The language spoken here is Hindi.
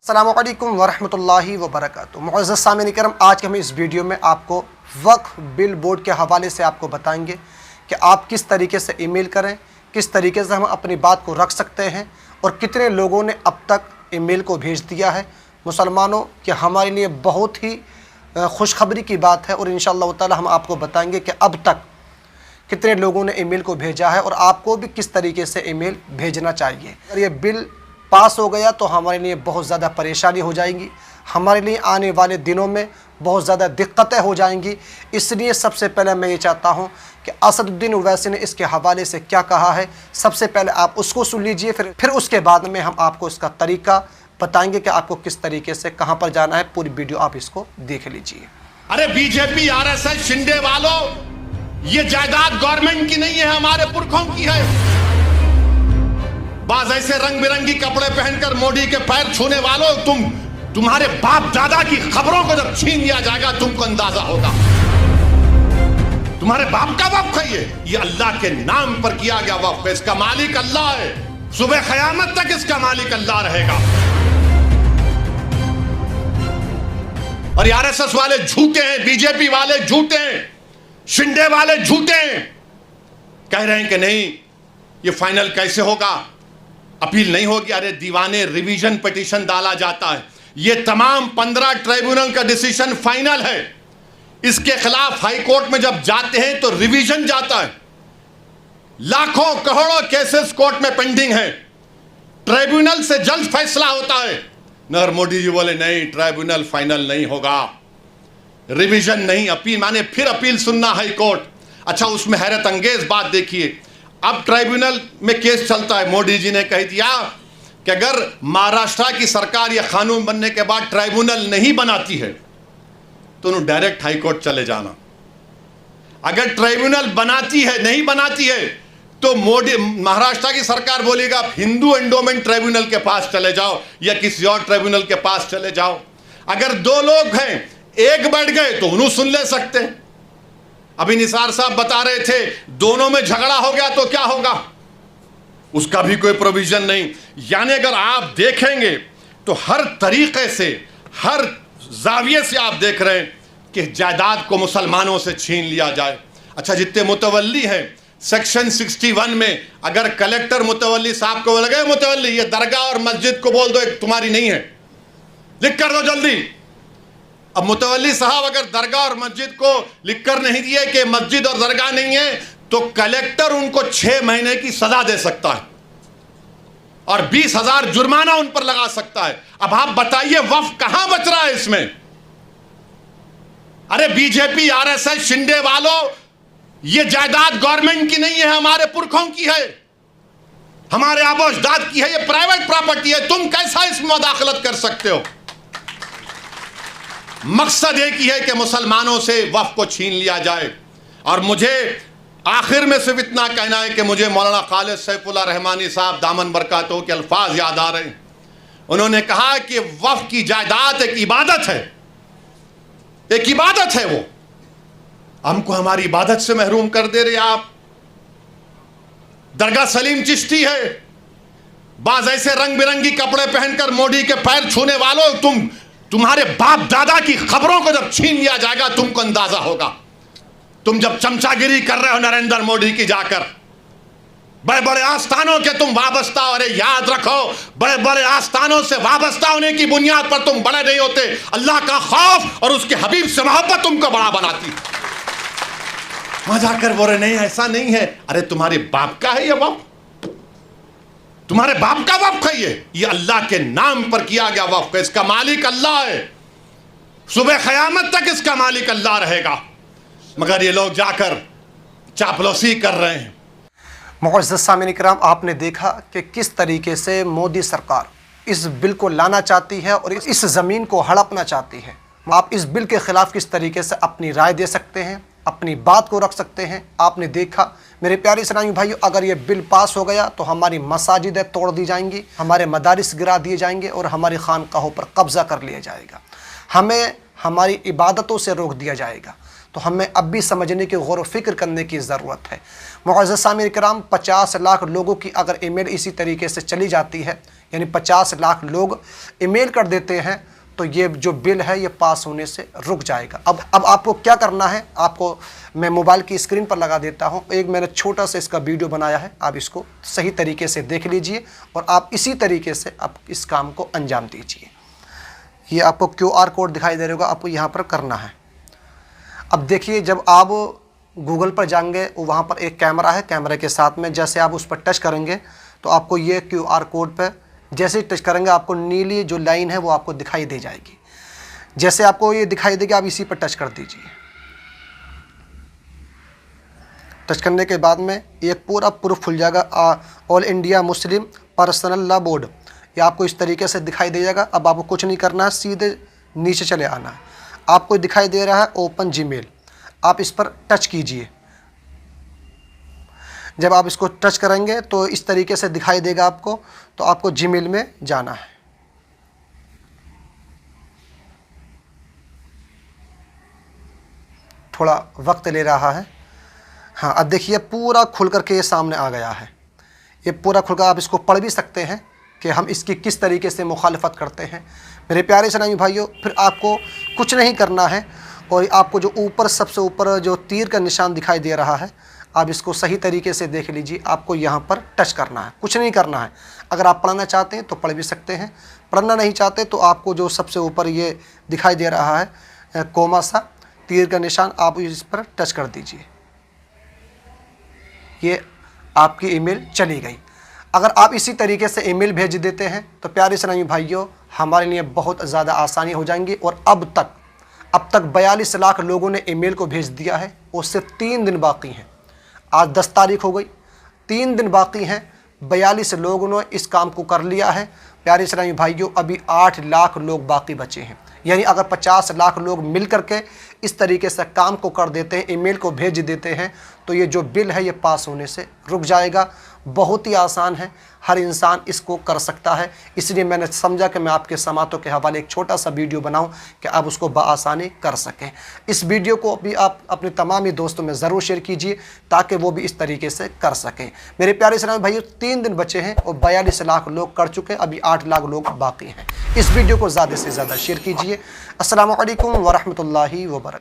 अस्सलामुअलैकुम वरहमतुल्लाहि वबरकातुहू। मुअज़्ज़ज़ सामिईन किराम, आज के हम इस वीडियो में आपको वक्फ बिल बोर्ड के हवाले से आपको बताएंगे कि आप किस तरीके से ईमेल करें, किस तरीके से हम अपनी बात को रख सकते हैं और कितने लोगों ने अब तक ईमेल को भेज दिया है। मुसलमानों कि हमारे लिए बहुत ही खुशखबरी की बात है और इंशाअल्लाह ताला हम आपको बताएंगे कि अब तक कितने लोगों ने ईमेल को भेजा है और आपको भी किस तरीके से ईमेल भेजना चाहिए। अगर ये बिल पास हो गया तो हमारे लिए बहुत ज़्यादा परेशानी हो जाएगी, हमारे लिए आने वाले दिनों में बहुत ज़्यादा दिक्कतें हो जाएंगी। इसलिए सबसे पहले मैं ये चाहता हूँ कि असदुद्दीन ओवैसी ने इसके हवाले से क्या कहा है, सबसे पहले आप उसको सुन लीजिए, फिर उसके बाद में हम आपको इसका तरीका बताएंगे कि आपको किस तरीके से कहाँ पर जाना है। पूरी वीडियो आप इसको देख लीजिए। अरे बीजेपी आरएसएस शिंदे वालों, ये जायदाद गवर्नमेंट की नहीं है, हमारे पुरखों की है। बाज ऐसे रंग बिरंगी कपड़े पहनकर मोदी के पैर छूने वालों, तुम्हारे बाप दादा की खबरों को जब छीन लिया जाएगा तुमको अंदाजा होगा। तुम्हारे बाप का वक्फ है ये अल्लाह के नाम पर किया गया वक्फ है। इसका मालिक अल्लाह है, सुबह क़यामत तक इसका मालिक अल्लाह रहेगा। और आरएसएस वाले झूठे हैं, बीजेपी वाले झूठे हैं, शिंदे वाले झूठे हैं। कह रहे हैं कि नहीं ये फाइनल कैसे होगा, अपील नहीं होगी। अरे दीवाने, रिवीजन पिटीशन डाला जाता है, ये तमाम 15 ट्राइब्यूनल का डिसीजन फाइनल है। इसके खिलाफ हाई कोर्ट में जब जाते हैं तो रिवीजन जाता है। लाखों करोड़ों केसेस कोर्ट में पेंडिंग है, ट्राइब्यूनल से जल्द फैसला होता है। नरेंद्र मोदी जी बोले नहीं, ट्राइब्यूनल फाइनल नहीं होगा, रिवीजन नहीं, अपील माने फिर अपील सुनना हाई कोर्ट। अच्छा, उसमें हैरत अंगेज बात देखिए, अब ट्राइब्यूनल में केस चलता है। मोदी जी ने कह दिया कि अगर महाराष्ट्र की सरकार यह कानून बनने के बाद ट्राइब्यूनल नहीं बनाती है तो उन्हें डायरेक्ट हाई कोर्ट चले जाना। अगर ट्राइब्यूनल बनाती है, नहीं बनाती है, तो मोदी महाराष्ट्र की सरकार बोलेगा आप हिंदू एंडोमेंट ट्राइब्यूनल के पास चले जाओ या किसी और ट्राइब्यूनल के पास चले जाओ। अगर दो लोग हैं, एक बढ़ गए तो उन्हें सुन ले सकते हैं। अभी निसार साहब बता रहे थे दोनों में झगड़ा हो गया तो क्या होगा, उसका भी कोई प्रोविजन नहीं। यानी अगर आप देखेंगे तो हर तरीके से, हर जाविये से आप देख रहे हैं कि जायदाद को मुसलमानों से छीन लिया जाए। अच्छा, जितने मुतवल्ली हैं सेक्शन 61 में, अगर कलेक्टर मुतवल्ली साहब को लगे मुतवल्ली ये दरगाह और मस्जिद को बोल दो एक तुम्हारी नहीं है, लिख कर दो जल्दी। अब मुतवल्ली साहब अगर दरगाह और मस्जिद को लिखकर नहीं दिए कि मस्जिद और दरगाह नहीं है तो कलेक्टर उनको 6 महीने की सजा दे सकता है और 20,000 जुर्माना उन पर लगा सकता है। अब आप बताइए वक्फ कहां बच रहा है इसमें। अरे बीजेपी आरएसएस शिंदे वालों, ये जायदाद गवर्नमेंट की नहीं है, हमारे पुरखों की है, हमारे आबो अजदाद की है, ये प्राइवेट प्रॉपर्टी है। तुम कैसा इसमें मुदाखलत कर सकते हो। मकसद एक ही है कि मुसलमानों से वक्फ को छीन लिया जाए। और मुझे आखिर में सिर्फ इतना कहना है कि मुझे मौलाना खालिद सैफुल्लाह रहमानी साहब दामन बरकातों के अल्फाज याद आ रहे हैं। उन्होंने कहा कि वक्फ की जायदाद एक इबादत है, एक इबादत है। वो हमको हमारी इबादत से महरूम कर दे रहे आप। दरगाह सलीम चिश्ती है, बाज ऐसे रंग बिरंगी कपड़े पहनकर मोदी के पैर छूने वालों, तुम्हारे बाप दादा की खबरों को जब छीन लिया जाएगा तुमको अंदाजा होगा। तुम जब चमचागिरी कर रहे हो नरेंद्र मोदी की जाकर, बड़े बड़े आस्थानों के तुम वाबस्ता, अरे याद रखो बड़े बड़े आस्थानों से वाबस्ता होने की बुनियाद पर तुम बड़े नहीं होते। अल्लाह का खौफ और उसके हबीब से मोहब्बत तुमको बड़ा बनाती। वहां जाकर बोले नहीं ऐसा नहीं है, अरे तुम्हारे बाप का है ये वक्फ, तुम्हारे बाप का वक्फ है ये अल्लाह के नाम पर किया गया वक्फ है। इसका मालिक अल्लाह है, सुबह क़यामत तक इसका मालिक अल्लाह रहेगा। मगर ये लोग जाकर चापलूसी कर रहे हैं। मुअज़्ज़ज़ सामिईन किराम, आपने देखा कि किस तरीके से मोदी सरकार इस बिल को लाना चाहती है और इस ज़मीन को हड़पना चाहती है। आप इस बिल के ख़िलाफ़ किस तरीके से अपनी राय दे सकते हैं, अपनी बात को रख सकते हैं। आपने देखा मेरे प्यारे इस्लामी भाइयों, अगर ये बिल पास हो गया तो हमारी मसाजिदें तोड़ दी जाएंगी, हमारे मदारिस गिरा दिए जाएंगे और हमारी खानकाहों पर कब्ज़ा कर लिया जाएगा, हमें हमारी इबादतों से रोक दिया जाएगा। तो हमें अब भी समझने की गौर व फिक्र करने की ज़रूरत है। मुअज़्ज़ज़ सामीन किराम, 50 लाख लोगों की अगर ईमेल इसी तरीके से चली जाती है, यानी 50 लाख लोग ईमेल कर देते हैं, तो ये जो बिल है ये पास होने से रुक जाएगा। अब आपको क्या करना है, आपको मैं मोबाइल की स्क्रीन पर लगा देता हूँ। एक मैंने छोटा सा इसका वीडियो बनाया है, आप इसको सही तरीके से देख लीजिए और आप इसी तरीके से आप इस काम को अंजाम दीजिए। ये आपको QR कोड दिखाई दे रहा होगा, आपको यहाँ पर करना है। अब देखिए, जब आप गूगल पर जाएंगे, वहाँ पर एक कैमरा है, कैमरे के साथ में जैसे आप उस पर टच करेंगे तो आपको ये QR कोड पर जैसे ही टच करेंगे आपको नीली जो लाइन है वो आपको दिखाई दे जाएगी। जैसे आपको ये दिखाई देगी, आप इसी पर टच कर दीजिए। टच करने के बाद में एक पूरा प्रूफ खुल जाएगा, all India Muslim personal law board, ये आपको इस तरीके से दिखाई दे जाएगा। अब आपको कुछ नहीं करना है, सीधे नीचे चले आना है। आपको दिखाई दे रहा है ओपन जीमेल, आप इस पर टच कीजिए। जब आप इसको टच करेंगे तो इस तरीके से दिखाई देगा आपको, तो आपको जीमेल में जाना है। थोड़ा वक्त ले रहा है। हाँ, अब देखिए पूरा खुल करके ये सामने आ गया है। ये पूरा खुलकर आप इसको पढ़ भी सकते हैं कि हम इसकी किस तरीके से मुखालफत करते हैं। मेरे प्यारे इस्लामी भाइयों, फिर आपको कुछ नहीं करना है और आपको जो ऊपर सबसे ऊपर जो तीर का निशान दिखाई दे रहा है, आप इसको सही तरीके से देख लीजिए। आपको यहाँ पर टच करना है, कुछ नहीं करना है। अगर आप पढ़ना चाहते हैं तो पढ़ भी सकते हैं, पढ़ना नहीं चाहते तो आपको जो सबसे ऊपर ये दिखाई दे रहा है कोमा सा तीर का निशान, आप इस पर टच कर दीजिए। ये आपकी ईमेल चली गई। अगर आप इसी तरीके से ईमेल भेज देते हैं तो प्यारे इस्लामी भाइयों, हमारे लिए बहुत ज़्यादा आसानी हो जाएंगी। और अब तक 42 लाख लोगों ने ईमेल को भेज दिया है और सिर्फ 3 दिन बाकी हैं। आज 10 तारीख हो गई, 3 दिन बाकी हैं। 42 लोगों ने इस काम को कर लिया है। प्यारे इस्लामी भाइयों, अभी 8 लाख लोग बाकी बचे हैं। यानी अगर 50 लाख लोग मिल करके इस तरीके से काम को कर देते हैं, ईमेल को भेज देते हैं, तो ये जो बिल है ये पास होने से रुक जाएगा। बहुत ही आसान है, हर इंसान इसको कर सकता है। इसलिए मैंने समझा कि मैं आपके समातों के हवाले एक छोटा सा वीडियो बनाऊं कि आप उसको बआसानी कर सकें। इस वीडियो को भी आप अपने तमाम ही दोस्तों में ज़रूर शेयर कीजिए ताकि वो भी इस तरीके से कर सकें। मेरे प्यारे इस्लामी भाइयों, 3 दिन बचे हैं और 42 लाख लोग कर चुके हैं, अभी 8 लाख लोग बाकी हैं। इस वीडियो को ज़्यादा से ज़्यादा शेयर कीजिए। अस्सलामु अलैकुम वरहमतुल्लाहि वबरकातुहू।